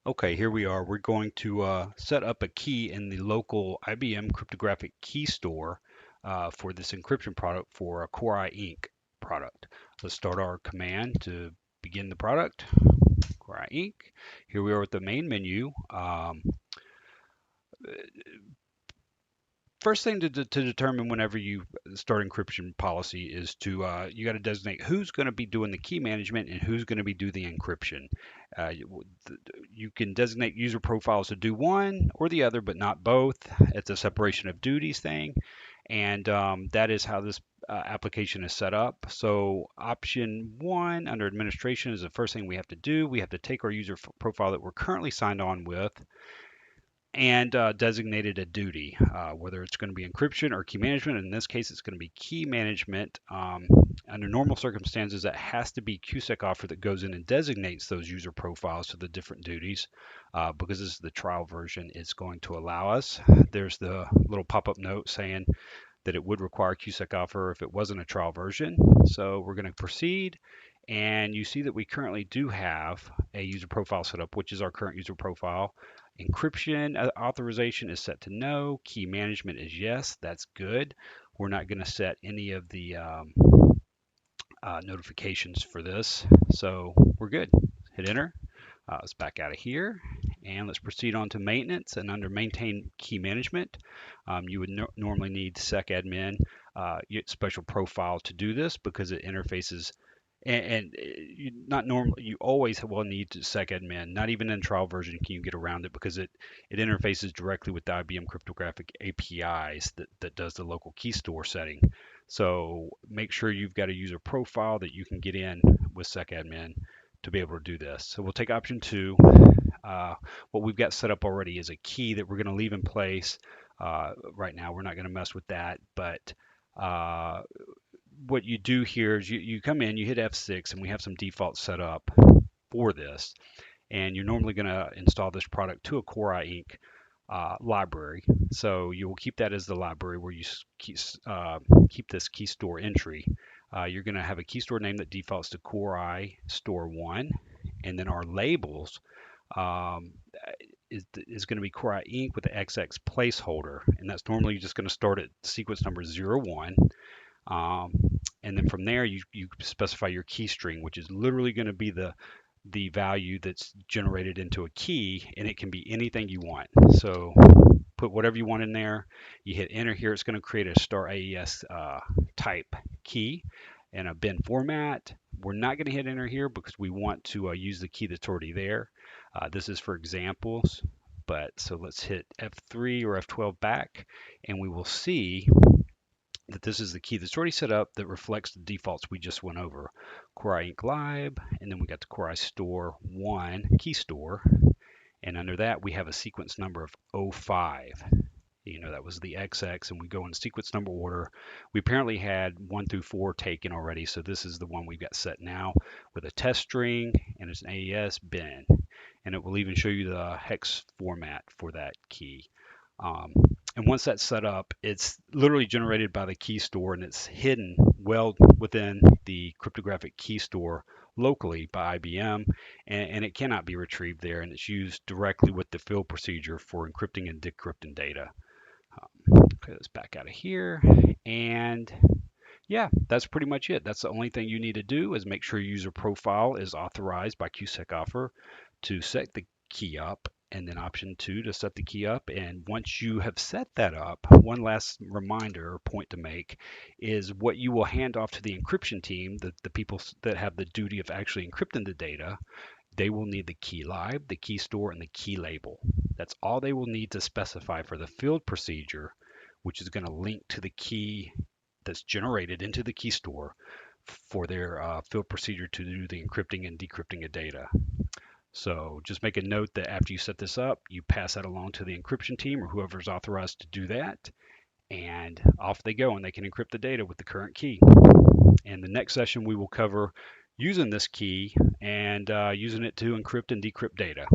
Okay, here we are. We're going to set up a key in the local IBM Cryptographic Keystore for this encryption product for a Core I Inc. product. Let's start our command to begin the product. Core I Inc. Here we are with the main menu. First thing to determine whenever you start encryption policy is to you got to designate who's going to be doing the key management and who's going to be do the encryption. You can designate user profiles to do one or the other, but not both. It's a separation of duties thing, and that is how this application is set up. So option one under administration is the first thing we have to do. We have to take our user profile that we're currently signed on with and designated a duty, whether it's going to be encryption or key management. In this case, it's going to be key management. Under normal circumstances, that has to be QSEC offer that goes in and designates those user profiles to the different duties. Because this is the trial version, it's going to allow us. There's the little pop-up note saying that it would require QSEC offer if it wasn't a trial version. So we're going to proceed. And you see that we currently do have a user profile set up, which is our current user profile. Encryption authorization is set to no. Key management is yes. That's good. We're not going to set any of the notifications for this. So we're good. Hit enter. Let's back out of here and let's proceed on to maintenance. And under maintain key management, you would normally need secadmin special profile to do this because it interfaces and you not normally you always will need to secadmin. Not even in trial version can you get around it because it interfaces directly with the IBM cryptographic APIs that does the local key store setting. So make sure you've got a user profile that you can get in with secadmin to be able to do this. So we'll take option two. What we've got set up already is a key that we're going to leave in place. Right now, we're not going to mess with that, but what you do here is you come in, you hit F6, and we have some defaults set up for this. And you're normally going to install this product to a Core I Inc. Library. So you will keep that as the library where you keep this key store entry. You're going to have a key store name that defaults to Core I Store 1. And then our labels is going to be Core I Inc. with the XX placeholder. And that's normally just going to start at sequence number 01. And then from there, you specify your key string, which is literally going to be the value that's generated into a key, and it can be anything you want. So put whatever you want in there. You hit enter here. It's going to create a star AES type key in a bin format. We're not going to hit enter here because we want to use the key that's already there. This is for examples, but so let's hit F3 or F12 back, and we will see that this is the key that's already set up that reflects the defaults we just went over. Core I Inc. Lib, and then we got the Core I Store 1 key store. And under that, we have a sequence number of 05. You know, that was the XX, and we go in sequence number order. We apparently had 1 through 4 taken already, so this is the one we've got set now with a test string, and it's an AES bin. And it will even show you the hex format for that key. And once that's set up, it's literally generated by the key store and it's hidden well within the cryptographic key store locally by IBM, and it cannot be retrieved there, and it's used directly with the field procedure for encrypting and decrypting data. Okay, let's back out of here. And yeah, that's pretty much it. That's the only thing you need to do is make sure your user profile is authorized by QSEC offer to set the key up, and then option 2 to set the key up. And once you have set that up, one last reminder or point to make is what you will hand off to the encryption team, the people that have the duty of actually encrypting the data. They will need the key lib, the key store, and the key label. That's all they will need to specify for the field procedure, which is going to link to the key that's generated into the key store for their field procedure to do the encrypting and decrypting of data. So just make a note that after you set this up, you pass that along to the encryption team or whoever's authorized to do that, and off they go, and they can encrypt the data with the current key. In the next session, we will cover using this key and using it to encrypt and decrypt data.